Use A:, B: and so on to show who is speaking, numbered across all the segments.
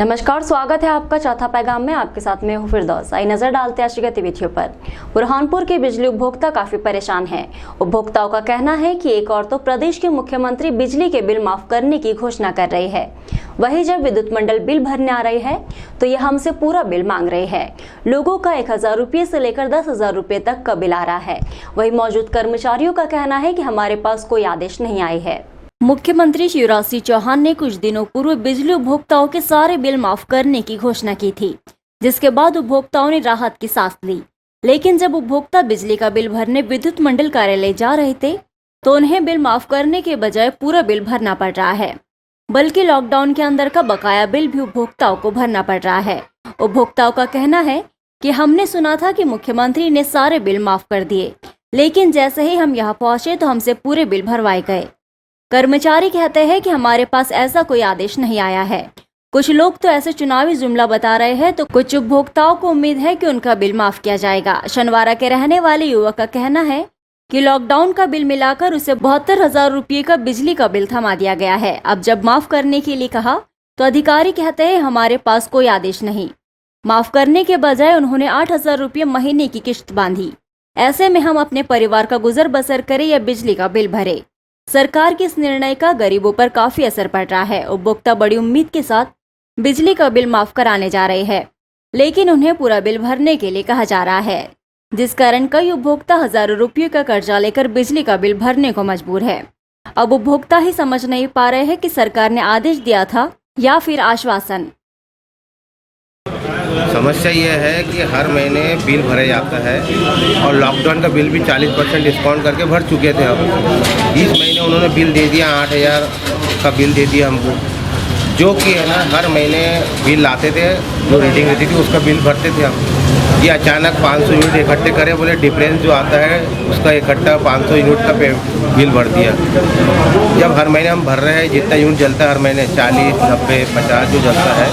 A: नमस्कार, स्वागत है आपका चौथा पैगाम में। आपके साथ मैं हूं फिरदौस। आई नजर डालते हैं आज की गतिविधियों पर। बुरहानपुर के बिजली उपभोक्ता काफी परेशान हैं। उपभोक्ताओं का कहना है कि एक और तो प्रदेश के मुख्यमंत्री बिजली के बिल माफ करने की घोषणा कर रहे हैं, वहीं जब विद्युत मंडल बिल भरने आ रहे हैं तो ये हमसे पूरा बिल मांग रहे हैं। लोगों का 1000 रुपये से लेकर 10,000 रुपये तक का बिल आ रहा है। वहीं मौजूद कर्मचारियों का कहना है कि हमारे पास कोई आदेश नहीं आए हैं। मुख्यमंत्री शिवराज सिंह चौहान ने कुछ दिनों पूर्व बिजली उपभोक्ताओं के सारे बिल माफ करने की घोषणा की थी, जिसके बाद उपभोक्ताओं ने राहत की सांस ली। लेकिन जब उपभोक्ता बिजली का बिल भरने विद्युत मंडल कार्यालय जा रहे थे तो उन्हें बिल माफ करने के बजाय पूरा बिल भरना पड़ रहा है, बल्कि लॉकडाउन के अंदर का बकाया बिल भी उपभोक्ताओं को भरना पड़ रहा है। उपभोक्ताओं का कहना है कि हमने सुना था कि मुख्यमंत्री ने सारे बिल माफ कर दिए, लेकिन जैसे ही हम यहाँ पहुंचे तो हमसे पूरे बिल भरवाए गए। कर्मचारी कहते हैं कि हमारे पास ऐसा कोई आदेश नहीं आया है। कुछ लोग तो ऐसे चुनावी जुमला बता रहे हैं, तो कुछ उपभोक्ताओं को उम्मीद है कि उनका बिल माफ किया जाएगा। शनिवारा के रहने वाले युवक का कहना है कि लॉकडाउन का बिल मिलाकर उसे 72,000 रुपये का बिजली का बिल थमा दिया गया है। अब जब माफ करने के लिए कहा तो अधिकारी कहते हैं हमारे पास कोई आदेश नहीं। माफ करने के बजाय उन्होंने 8,000 रुपये महीने की किश्त बांधी। ऐसे में हम अपने परिवार का गुजर बसर करें या बिजली का बिल भरे। सरकार के इस निर्णय का गरीबों पर काफी असर पड़ रहा है। उपभोक्ता बड़ी उम्मीद के साथ बिजली का बिल माफ कराने जा रहे हैं, लेकिन उन्हें पूरा बिल भरने के लिए कहा जा रहा है, जिस कारण कई उपभोक्ता हजारों रुपयों का कर्जा लेकर बिजली का बिल भरने को मजबूर है। अब उपभोक्ता ही समझ नहीं पा रहे हैं कि सरकार ने आदेश दिया था या फिर आश्वासन।
B: समस्या यह है कि हर महीने बिल भरा जाता है और लॉकडाउन का बिल भी 40% डिस्काउंट करके भर चुके थे हम। इस महीने उन्होंने बिल दे दिया, 8,000 का बिल दे दिया हमको, जो कि है ना हर महीने बिल लाते थे, जो रीडिंग रहती थी उसका बिल भरते थे हम। ये अचानक 500 यूनिट इकट्ठे करे, बोले डिफरेंस जो आता है उसका इकट्ठा 500 यूनिट का बिल भर दिया। जब हर महीने हम भर रहे हैं, जितना यूनिट जलता है हर महीने 40, 90, 50 जो जलता है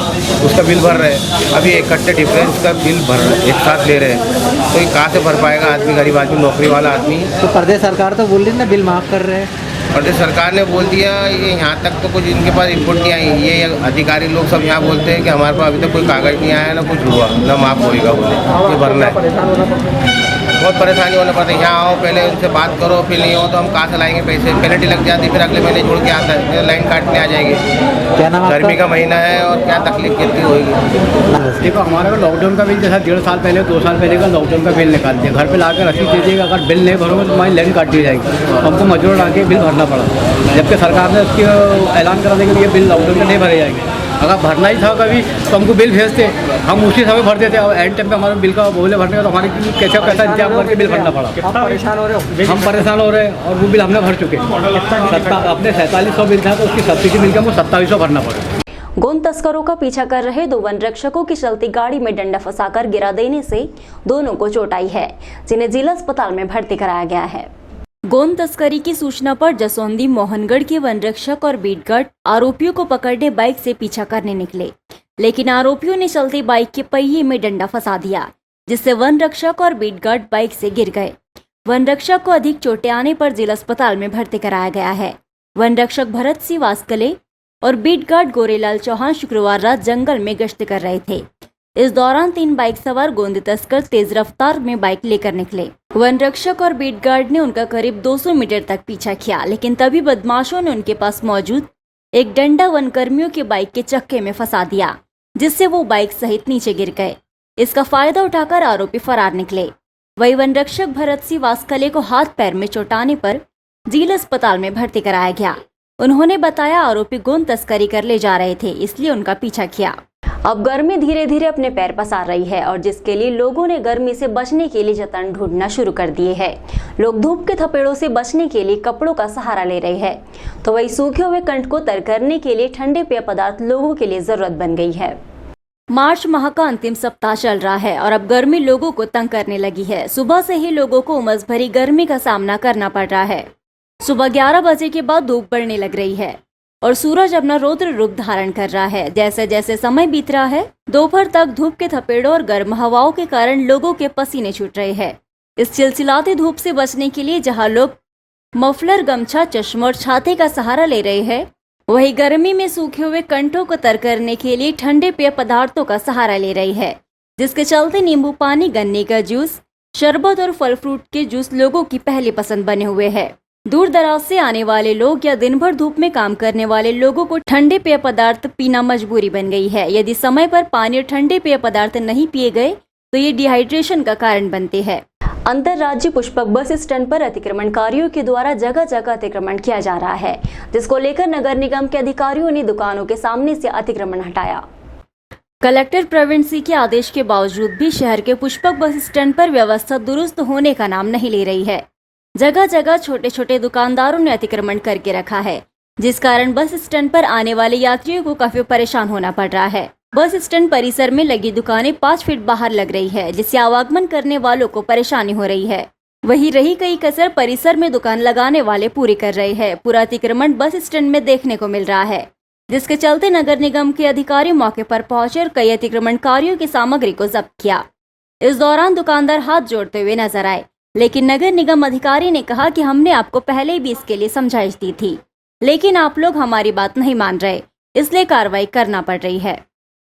B: उसका बिल भर रहे हैं। अभी इकट्ठे डिफरेंस का बिल भर एक साथ ले रहे हैं, तो ये कहाँ से भर पाएगा आदमी, गरीब आदमी, नौकरी वाला आदमी।
C: तो प्रदेश सरकार तो बोल रही ना बिल माफ़ कर रहे हैं।
B: प्रदेश सरकार ने बोल दिया, ये यहाँ तक तो कुछ इनके पास रिपोर्ट नहीं आई। ये अधिकारी लोग सब यहाँ बोलते हैं कि हमारे पास अभी तक कोई कागज़ नहीं आया, ना कुछ हुआ, ना माफ़ होएगा, बोले ये भरना है। बहुत परेशानी होने पड़ता है। यहाँ आओ, पहले उनसे बात करो, फिर नहीं हो तो हम कहाँ से लाएंगे पैसे, पेनल्टी लग जाती है, फिर अगले महीने जोड़ के आता है, लाइन काटने आ जाएगी।
C: क्या नाम
B: गर्मी का महीना है और क्या तकलीफ कितनी होगी।
D: देखो, हमारे को लॉकडाउन का बिल जैसा 1.5 साल पहले 2 साल पहले का लॉकडाउन का बिल निकाल दिया, घर पे लाकर रसीद दे दिएगा, अगर बिल नहीं भरोगे तो हमारी लाइन काट दी जाएगी, हमको मजदूर ला के बिल भरना पड़ा। जबकि सरकार ने उसकी ऐलान करा देगा कि ये बिल लॉकडाउन में नहीं भरे जाएंगे। अगर भरना ही था कभी तो हमको बिल भेजते, हम उसी समय भर देते। अब एंड टाइम पे हमारे बिल का बोले भरने का, तो हमारे कैसे पैसा इंतजाम करके बिल भरना पड़ा।
C: हम परेशान हो रहे हैं
D: और वो बिल हमने भर चुके। अपने 4700 बिल था तो उसकी सब्सिडी मिलकर हमको 2700 भरना पड़ा।
A: गोंद तस्करों का पीछा कर रहे 2 वन रक्षकों की चलती गाड़ी में डंडा फंसाकर गिरा देने से दोनों को चोट आई है, जिन्हें जिला अस्पताल में भर्ती कराया गया है। गोंद तस्करी की सूचना पर जसोंदी मोहनगढ़ के वन रक्षक और बीटगार्ड आरोपियों को पकड़ने बाइक से पीछा करने निकले, लेकिन आरोपियों ने चलती बाइक के पहिए में डंडा फंसा दिया, जिससे वन रक्षक और बीटगार्ड बाइक से गिर गए। वन रक्षक को अधिक चोटें आने पर जिला अस्पताल में भर्ती कराया गया है। वन रक्षक भरत सिंह वास्कले और बीटगार्ड गोरेलाल चौहान शुक्रवार रात जंगल में गश्त कर रहे थे। इस दौरान 3 बाइक सवार गोंद तस्कर तेज रफ्तार में बाइक लेकर निकले। वन रक्षक और बीटगार्ड ने उनका करीब 200 मीटर तक पीछा किया, लेकिन तभी बदमाशों ने उनके पास मौजूद एक डंडा वन कर्मियों के बाइक के चक्के में फंसा दिया, जिससे वो बाइक सहित नीचे गिर गए। इसका फायदा उठाकर आरोपी फरार निकले। वही वन रक्षक भरत सिंह वास्कले को हाथ पैर में चोट आने पर जिला अस्पताल में भर्ती कराया गया। उन्होंने बताया आरोपी गोंद तस्करी कर ले जा रहे थे, इसलिए उनका पीछा किया। अब गर्मी धीरे धीरे अपने पैर पसार रही है और जिसके लिए लोगों ने गर्मी से बचने के लिए जतन ढूंढना शुरू कर दिए हैं। लोग धूप के थपेड़ों से बचने के लिए कपड़ों का सहारा ले रहे हैं, तो वही सूखे हुए कंठ को तर करने के लिए ठंडे पेय पदार्थ लोगों के लिए जरूरत बन गई है। मार्च माह का अंतिम सप्ताह चल रहा है और अब गर्मी लोगों को तंग करने लगी है। सुबह से ही लोगों को उमस भरी गर्मी का सामना करना पड़ रहा है। सुबह 11 बजे के बाद धूप बढ़ने लग रही है और सूरज अपना रौद्र रूप धारण कर रहा है। जैसे जैसे समय बीत रहा है, दोपहर तक धूप के थपेड़ों और गर्म हवाओं के कारण लोगों के पसीने छूट रहे हैं। इस चिलचिलाती धूप से बचने के लिए जहां लोग मफलर, गमछा, चश्मा और छाते का सहारा ले रहे हैं, वही गर्मी में सूखे हुए कंठों को तर करने के लिए ठंडे पेय पदार्थों का सहारा ले रही है, जिसके चलते नींबू पानी, गन्ने का जूस, शरबत और फल फ्रूट के जूस लोगों की पहली पसंद बने हुए हैं। दूर दराज से आने वाले लोग या दिन भर धूप में काम करने वाले लोगों को ठंडे पेय पदार्थ पीना मजबूरी बन गई है। यदि समय पर पानी और ठंडे पेय पदार्थ नहीं पिए गए तो ये डिहाइड्रेशन का कारण बनते हैं। अंतरराज्यीय पुष्पक बस स्टैंड पर अतिक्रमणकारियों के द्वारा जगह जगह अतिक्रमण किया जा रहा है, जिसको लेकर नगर निगम के अधिकारियों ने दुकानों के सामने से अतिक्रमण हटाया। कलेक्टर प्रवीण सिंह के आदेश के बावजूद भी शहर के पुष्पक बस स्टैंड पर व्यवस्था दुरुस्त होने का नाम नहीं ले रही है। जगह जगह छोटे छोटे दुकानदारों ने अतिक्रमण करके रखा है, जिस कारण बस स्टैंड पर आने वाले यात्रियों को काफी परेशान होना पड़ रहा है। बस स्टैंड परिसर में लगी दुकानें 5 फीट बाहर लग रही है, जिससे आवागमन करने वालों को परेशानी हो रही है। वहीं रही कई कसर परिसर में दुकान लगाने वाले पूरी कर रहे हैं। पूरा अतिक्रमण बस स्टैंड में देखने को मिल रहा है, जिसके चलते नगर निगम के अधिकारी मौके पर पहुंचे और कई अतिक्रमणकारियों की सामग्री को जब्त किया। इस दौरान दुकानदार हाथ जोड़ते हुए नजर आए, लेकिन नगर निगम अधिकारी ने कहा कि हमने आपको पहले भी इसके लिए समझाइश दी थी, लेकिन आप लोग हमारी बात नहीं मान रहे, इसलिए कार्रवाई करना पड़ रही है।